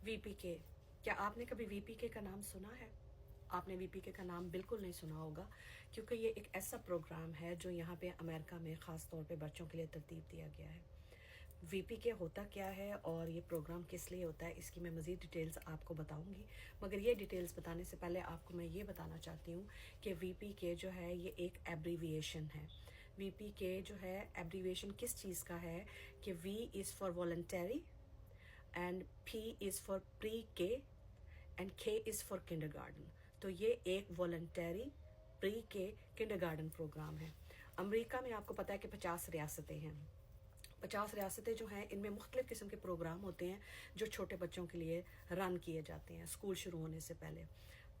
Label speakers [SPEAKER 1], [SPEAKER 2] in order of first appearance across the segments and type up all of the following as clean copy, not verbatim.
[SPEAKER 1] VPK, क्या आपने कभी VPK का नाम सुना है? आपने VPK का नाम बिल्कुल नहीं सुना होगा, क्योंकि ये एक ऐसा प्रोग्राम है जो यहाँ पे अमेरिका में ख़ास तौर पे बच्चों के लिए तरतीब दिया गया है। VPK होता क्या है और ये प्रोग्राम किस लिए होता है, इसकी मैं मज़ीद डिटेल्स आपको बताऊंगी। मगर ये डिटेल्स बताने से पहले आपको मैं ये बताना चाहती हूँ कि VPK जो है ये एक एब्रीविएशन है। VPK जो है एब्रीविएशन किस चीज़ का है कि V is for voluntary, and P is for pre K, and K is for kindergarten. तो ये एक voluntary pre K kindergarten program है। अमेरिका में आपको पता है कि 50 रियासतें हैं। 50 रियासतें जो हैं इनमें मुख्तलिफ़ किस्म के प्रोग्राम होते हैं जो छोटे बच्चों के लिए रन किए जाते हैं स्कूल शुरू होने से पहले।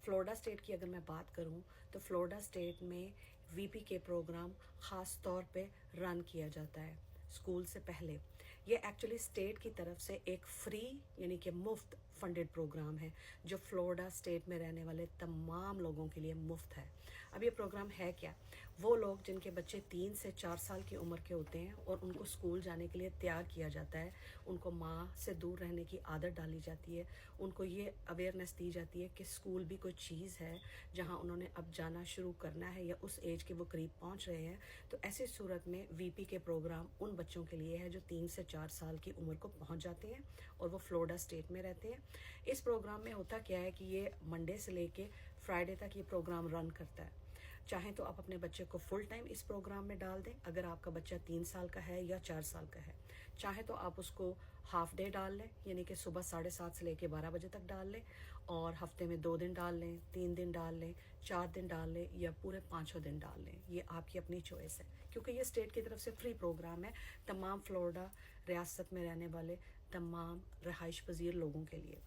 [SPEAKER 1] फ़्लोरिडा स्टेट की अगर मैं बात करूं तो फ़्लोरिडा स्टेट में VPK प्रोग्राम ख़ास तौर पे रन किया जाता है स्कूल से पहले। ये एक्चुअली स्टेट की तरफ से एक फ्री यानी कि मुफ्त फंडेड प्रोग्राम है जो फ़्लोरिडा स्टेट में रहने वाले तमाम लोगों के लिए मुफ्त है। अब ये प्रोग्राम है क्या? वो लोग जिनके बच्चे 3 से 4 साल की उम्र के होते हैं और उनको स्कूल जाने के लिए तैयार किया जाता है, उनको माँ से दूर रहने की आदत डाली जाती है, उनको ये अवेयरनेस दी जाती है कि स्कूल भी कोई चीज़ है जहाँ उन्होंने अब जाना शुरू करना है या उस एज के वो करीब पहुँच रहे हैं। तो ऐसी सूरत में VPK प्रोग्राम उन बच्चों के लिए है जो 3 से 4 साल की उम्र को पहुँच जाते हैं और वो फ़्लोरिडा स्टेट में रहते हैं। इस प्रोग्राम में होता क्या है कि ये मंडे से लेके फ्राइडे तक ये प्रोग्राम रन करता है। चाहें तो आप अपने बच्चे को फुल टाइम इस प्रोग्राम में डाल दें अगर आपका बच्चा 3 साल का है या 4 साल का है। चाहे तो आप उसको हाफ डे डाल लें, यानी कि सुबह 7:30 से लेकर 12 बजे तक डाल लें, और हफ्ते में 2 दिन डाल लें, 3 दिन डाल लें, 4 दिन डाल लें, या पूरे 5 दिन डाल लें। ये आपकी अपनी चॉइस है, क्योंकि ये स्टेट की तरफ से फ्री प्रोग्राम है तमाम फ़्लोरिडा रियासत में रहने वाले तमाम रहाइश पजीर लोगों के लिए।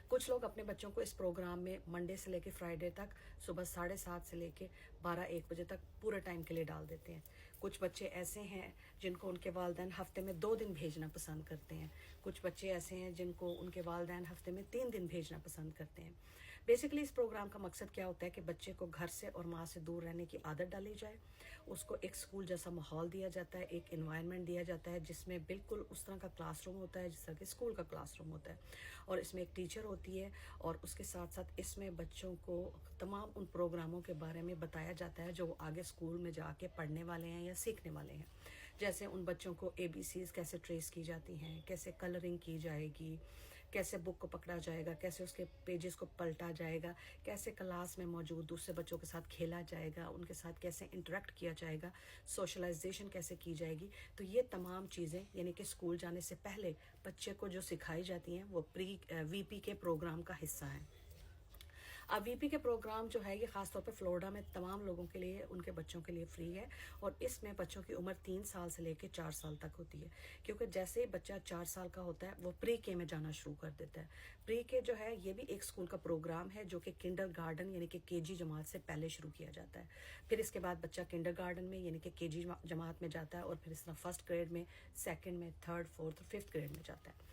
[SPEAKER 1] कुछ लोग अपने बच्चों को इस प्रोग्राम में मंडे से लेकर फ्राइडे तक सुबह 7:30 से लेकर 12-1 बजे तक पूरे टाइम के लिए डाल देते हैं। कुछ बच्चे ऐसे हैं जिनको उनके वालिदैन हफ्ते में 2 दिन भेजना पसंद करते हैं। कुछ बच्चे ऐसे हैं जिनको उनके वालिदैन हफ्ते में 3 दिन भेजना पसंद करते हैं। बेसिकली इस प्रोग्राम का मकसद क्या होता है कि बच्चे को घर से और माँ से दूर रहने की आदत डाली जाए, उसको एक स्कूल जैसा माहौल दिया जाता है, एक इन्वायरमेंट दिया जाता है जिसमें बिल्कुल उस तरह का क्लासरूम होता है जिस तरह के स्कूल का क्लासरूम होता है, और इसमें एक टीचर होती है, और उसके साथ साथ इसमें बच्चों को तमाम उन प्रोग्रामों के बारे में बताया जाता है जो वो आगे स्कूल में जाके पढ़ने वाले हैं या सीखने वाले हैं। जैसे उन बच्चों को ABCs कैसे ट्रेस की जाती हैं, कैसे कलरिंग की जाएगी, कैसे बुक को पकड़ा जाएगा, कैसे उसके पेजेस को पलटा जाएगा, कैसे क्लास में मौजूद दूसरे बच्चों के साथ खेला जाएगा, उनके साथ कैसे इंटरेक्ट किया जाएगा, सोशलाइजेशन कैसे की जाएगी। तो ये तमाम चीज़ें यानी कि स्कूल जाने से पहले बच्चे को जो सिखाई जाती हैं वो VPK प्रोग्राम का हिस्सा है। अब VPK प्रोग्राम जो है ये ख़ासतौर पे फ़्लोरिडा में तमाम लोगों के लिए, उनके बच्चों के लिए फ्री है, और इसमें बच्चों की उम्र 3 साल से लेकर 4 साल तक होती है, क्योंकि जैसे ही बच्चा 4 साल का होता है वो प्री के में जाना शुरू कर देता है। प्री के जो है ये भी एक स्कूल का प्रोग्राम है जो कि किंडरगार्टन यानी कि KG जमात से पहले शुरू किया जाता है। फिर इसके बाद बच्चा किंडरगार्टन में यानी कि KG जमात में जाता है, और फिर इस तरह फर्स्ट ग्रेड में, सेकेंड में, थर्ड, फोर्थ और फिफ्थ ग्रेड में जाता है।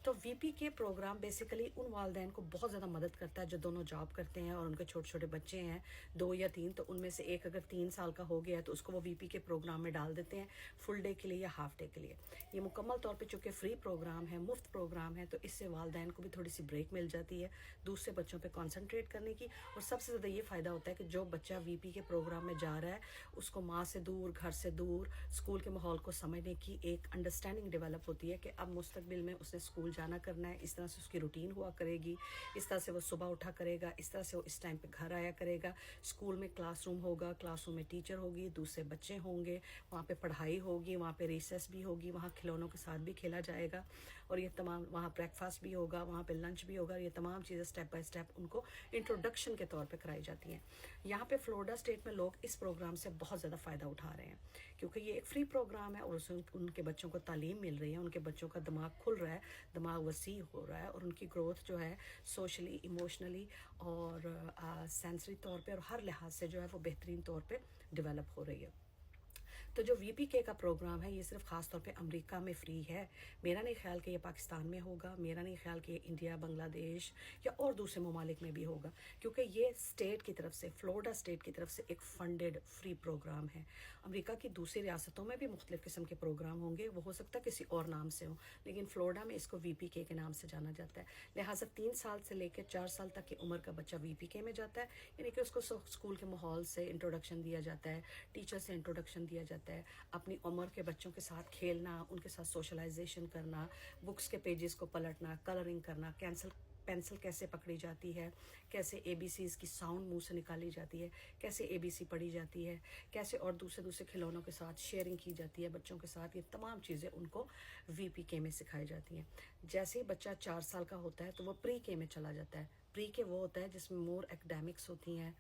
[SPEAKER 1] तो VPK प्रोग्राम बेसिकली उन वालिदैन को बहुत ज़्यादा मदद करता है जो दोनों जॉब करते हैं और उनके छोटे छोटे बच्चे हैं 2 या 3, तो उनमें से एक अगर 3 साल का हो गया है तो उसको वो VPK प्रोग्राम में डाल देते हैं फुल डे के लिए या हाफ डे के लिए। ये मुकम्मल तौर पे चूँकि फ्री प्रोग्राम है, मुफ्त प्रोग्राम है, तो इससे वालिदैन को भी थोड़ी सी ब्रेक मिल जाती है दूसरे बच्चों पर कॉन्सनट्रेट करने की। और सबसे ज़्यादा ये फ़ायदा होता है कि जो बच्चा VPK प्रोग्राम में जा रहा है उसको माँ से दूर, घर से दूर, स्कूल के माहौल को समझने की एक अंडरस्टैंडिंग डेवलप होती है कि अब मुस्तकबिल में उसने स्कूल जाना करना है, इस तरह से उसकी रूटीन हुआ करेगी, इस तरह से वो सुबह उठा करेगा, इस तरह से वो इस टाइम पे घर आया करेगा। स्कूल में क्लासरूम होगा, क्लासरूम में टीचर होगी, दूसरे बच्चे होंगे, वहाँ पे पढ़ाई होगी, वहाँ पे रिसेस भी होगी, वहाँ खिलौनों के साथ भी खेला जाएगा, और ये तमाम वहाँ ब्रेकफास्ट भी होगा, वहाँ पे लंच भी होगा। ये तमाम चीज़ें स्टेप बाय स्टेप उनको इंट्रोडक्शन के तौर पे कराई जाती हैं। यहाँ पे फ़्लोरिडा स्टेट में लोग इस प्रोग्राम से बहुत ज़्यादा फ़ायदा उठा रहे हैं, क्योंकि ये एक फ्री प्रोग्राम है और उसमें उनके बच्चों को तालीम मिल रही है, उनके बच्चों का दिमाग खुल रहा है, दिमाग वसी हो रहा है, और उनकी ग्रोथ जो है सोशली, इमोशनली और सेंसरी तौर पे और हर लिहाज से जो है वो बेहतरीन तौर पे डेवलप हो रही है। तो जो VPK का प्रोग्राम है ये सिर्फ ख़ास तौर पे अमेरिका में फ्री है। मेरा नहीं ख्याल कि ये पाकिस्तान में होगा, मेरा नहीं ख्याल कि ये इंडिया, बांग्लादेश या और दूसरे ममालिक में भी होगा, क्योंकि ये स्टेट की तरफ से, फ्लोरिडा स्टेट की तरफ से एक फंडेड फ्री प्रोग्राम है। अमेरिका की दूसरी रियासतों में भी मुख्तलिफ़ किस्म के प्रोग्राम होंगे, वो हो सकता है किसी और नाम से हो, लेकिन फ्लोरिडा में इसको VPK के नाम से जाना जाता है। लिहाजा 3 साल से लेकर 4 साल तक की उम्र का बच्चा VPK में जाता है, यानी कि उसको स्कूल के माहौल से इंट्रोडक्शन दिया जाता है, टीचर से इंट्रोडक्शन दिया जाता है, अपनी उम्र के बच्चों के साथ खेलना, उनके साथ सोशलाइजेशन करना, बुक्स के पेजेस को पलटना, कलरिंग करना, पेंसिल कैसे पकड़ी जाती है, कैसे ABCs की साउंड मुंह से निकाली जाती है, कैसे ABC पढ़ी जाती है, कैसे और दूसरे दूसरे खिलौनों के साथ शेयरिंग की जाती है बच्चों के साथ, ये तमाम चीज़ें उनको VPK में सिखाई जाती हैं। जैसे ही बच्चा 4 साल का होता है तो वो Pre-K में चला जाता है। Pre-K वो होता है जिसमें मोर एकेडमिक्स होती हैं,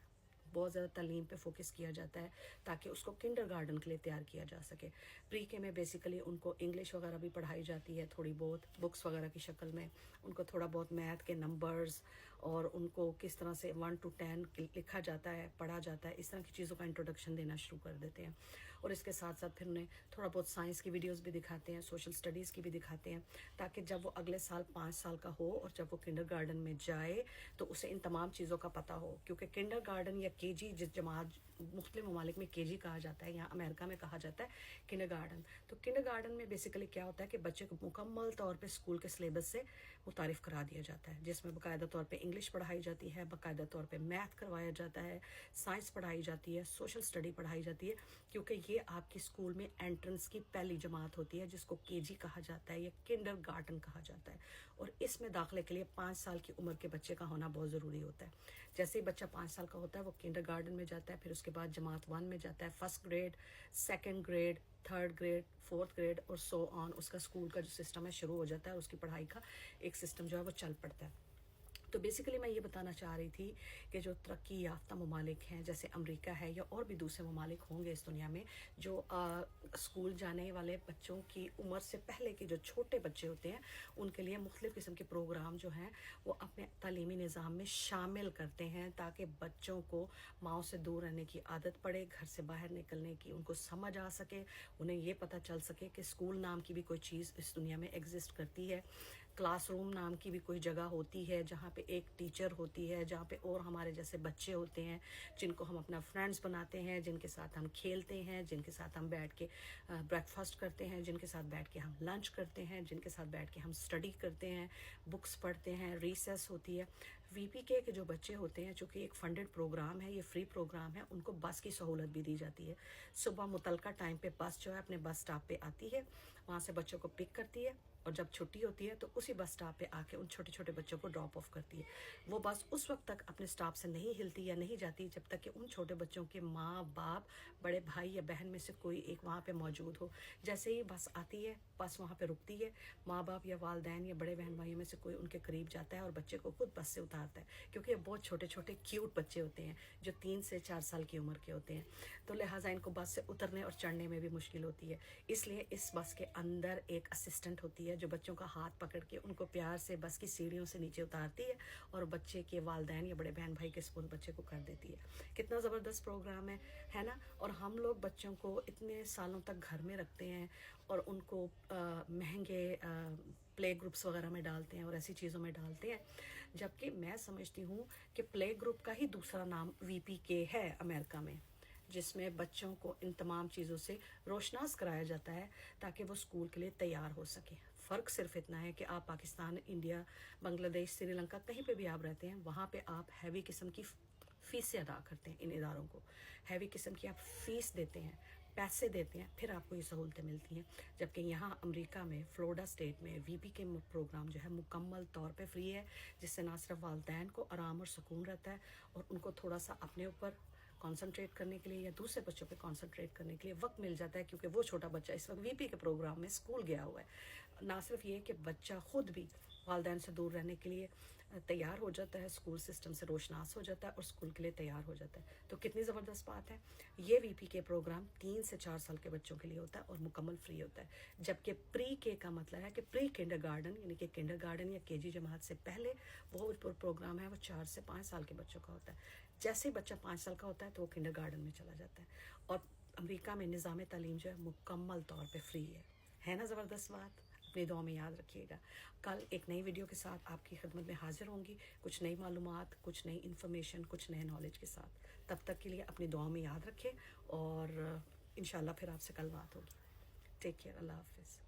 [SPEAKER 1] बहुत ज़्यादा तालीम पे फोकस किया जाता है ताकि उसको किंडरगार्टन के लिए तैयार किया जा सके। Pre-K में बेसिकली उनको इंग्लिश वगैरह भी पढ़ाई जाती है, थोड़ी बहुत बुक्स वगैरह की शक्ल में, उनको थोड़ा बहुत मैथ के नंबर्स और उनको किस तरह से 1 to 10 लिखा जाता है, पढ़ा जाता है, इस तरह की चीज़ों का इंट्रोडक्शन देना शुरू कर देते हैं। और इसके साथ साथ फिर उन्हें थोड़ा बहुत साइंस की वीडियोस भी दिखाते हैं, सोशल स्टडीज़ की भी दिखाते हैं, ताकि जब वो अगले साल 5 साल का हो और जब वो किंडरगार्टन में जाए तो उसे इन तमाम चीज़ों का पता हो। क्योंकि किंडरगार्टन या KG, जिस जमात मुख्तलिफ ममालिक में KG कहा जाता है, यहाँ अमेरिका में कहा जाता है किंडरगार्टन। तो किंडरगार्टन में बेसिकली क्या होता है कि बच्चे को मुकम्मल तौर पे स्कूल के सिलेबस से मुतारिफ करा दिया जाता है, जिसमें बाकायदा तौर पे इंग्लिश पढ़ाई जाती है, बाकायदा तौर पे मैथ करवाया जाता है, साइंस पढ़ाई जाती है, सोशल स्टडी पढ़ाई जाती है, क्योंकि ये आपकी स्कूल में एंट्रेंस की पहली जमात होती है, जिसको KG कहा जाता है या किंडरगार्टन कहा जाता है। और इसमें दाखिले के लिए 5 साल की उम्र के बच्चे का होना बहुत ज़रूरी होता है। जैसे ही बच्चा 5 साल का होता है वो किंडरगार्टन में जाता है, फिर उसके बाद जमात 1 में जाता है, 1st grade, 2nd grade, 3rd grade, 4th grade और सो ऑन। उसका स्कूल का जो सिस्टम है शुरू हो जाता है, उसकी पढ़ाई का एक सिस्टम जो है वो चल पड़ता है। तो बेसिकली मैं ये बताना चाह रही थी कि जो तरक्की याफ्ता ममालिक हैं, जैसे अमेरिका है या और भी दूसरे ममालिक होंगे इस दुनिया में, जो स्कूल जाने वाले बच्चों की उम्र से पहले के जो छोटे बच्चे होते हैं, उनके लिए मुख्तलिफ़ किस्म के प्रोग्राम जो हैं वो अपने तालीमी निज़ाम में शामिल करते हैं, ताकि बच्चों को माओ से दूर रहने की आदत पड़े, घर से बाहर निकलने की उनको समझ आ सके, उन्हें ये पता चल सके कि स्कूल नाम की भी कोई चीज़ इस दुनिया में एग्जिस्ट करती है, क्लासरूम नाम की भी कोई जगह होती है जहाँ पे एक टीचर होती है, जहाँ पे और हमारे जैसे बच्चे होते हैं जिनको हम अपना फ्रेंड्स बनाते हैं, जिनके साथ हम खेलते हैं, जिनके साथ हम बैठ के ब्रेकफास्ट करते हैं, जिनके साथ बैठ के हम लंच करते हैं, जिनके साथ बैठ के हम स्टडी करते हैं, बुक्स पढ़ते हैं, रिसेस होती है। VPK के जो बच्चे होते हैं, चूँकि एक फंडेड प्रोग्राम है, ये फ्री प्रोग्राम है, उनको बस की सहूलत भी दी जाती है। सुबह मुतलका टाइम पे बस जो है अपने बस स्टॉप पे आती है, वहाँ से बच्चों को पिक करती है और जब छुट्टी होती है तो उसी बस स्टॉप पे आके उन छोटे छोटे बच्चों को ड्रॉप ऑफ करती है। वो बस उस वक्त तक अपने स्टॉप से नहीं हिलती या नहीं जाती जब तक कि उन छोटे बच्चों के माँ बाप, बड़े भाई या बहन में से कोई एक वहाँ पे मौजूद हो। जैसे ही बस आती है, बस वहाँ पे रुकती है, माँ बाप या वालदैन या बड़े बहन भाइयों में से कोई उनके करीब जाता है और बच्चे को खुद बस से उतारता है, क्योंकि ये बहुत छोटे छोटे क्यूट बच्चे होते हैं जो 3 से 4 साल की उम्र के होते हैं। तो लिहाजा इनको बस से उतरने और चढ़ने में भी मुश्किल होती है, इसलिए इस बस के अंदर एक असिस्टेंट होती है जो बच्चों का हाथ पकड़ के उनको प्यार से बस की सीढ़ियों से नीचे उतारती है और बच्चे के वालदैन या बड़े बहन भाई के स्पून बच्चे को कर देती है। कितना ज़बरदस्त प्रोग्राम है ना। और हम लोग बच्चों को इतने सालों तक घर में रखते हैं और उनको महंगे प्ले ग्रुप्स वगैरह में डालते हैं और ऐसी चीज़ों में डालते हैं, जबकि मैं समझती हूँ कि प्ले ग्रुप का ही दूसरा नाम VPK है अमेरिका में, जिसमें बच्चों को इन तमाम चीज़ों से रोशनास कराया जाता है ताकि वो स्कूल के लिए तैयार हो सके। फ़र्क सिर्फ इतना है कि आप पाकिस्तान, इंडिया, बांग्लादेश, श्रीलंका कहीं पे भी आप रहते हैं, वहाँ पे आप हैवी किस्म की फ़ीसें अदा करते हैं इन इदारों को, हैवी किस्म की आप फ़ीस देते हैं, पैसे देते हैं, फिर आपको ये सहूलतें मिलती हैं। जबकि यहाँ अमेरिका में फ्लोरिडा स्टेट में VPK प्रोग्राम जो है मुकम्मल तौर पे फ्री है, जिससे ना सिर्फ वालदैन को आराम और सुकून रहता है और उनको थोड़ा सा अपने ऊपर कंसंट्रेट करने के लिए या दूसरे बच्चों पे कंसंट्रेट करने के लिए वक्त मिल जाता है, क्योंकि वो छोटा बच्चा इस वक्त VPK प्रोग्राम में स्कूल गया हुआ है। ना सिर्फ ये कि बच्चा खुद भी वालदैन से दूर रहने के लिए तैयार हो जाता है, स्कूल सिस्टम से रोशनास हो जाता है और स्कूल के लिए तैयार हो जाता है। तो कितनी ज़बरदस्त बात है। ये VPK प्रोग्राम 3 से 4 साल के बच्चों के लिए होता है और मुकम्मल फ्री होता है, जबकि Pre-K का मतलब है कि प्री किंडरगार्टन यानी कि किंडरगार्टन या KG जमात से पहले वो प्रोग्राम है, वो 4 से 5 साल के बच्चों का होता है। जैसे ही बच्चा 5 साल का होता है तो वो किंडरगार्टन में चला जाता है। और अमेरिका में निज़ाम तालीम जो है मुकम्मल तौर पे फ्री है ना ज़बरदस्त बात। अपनी दुआ में याद रखिएगा। कल एक नई वीडियो के साथ आपकी खिदमत में हाजिर होंगी, कुछ नई मालूमात, कुछ नई इन्फॉर्मेशन, कुछ नए नॉलेज के साथ। तब तक के लिए अपनी दुआ में याद रखें और इंशाल्लाह फिर आपसे कल बात होगी। टेक केयर, अल्लाह हाफिज़।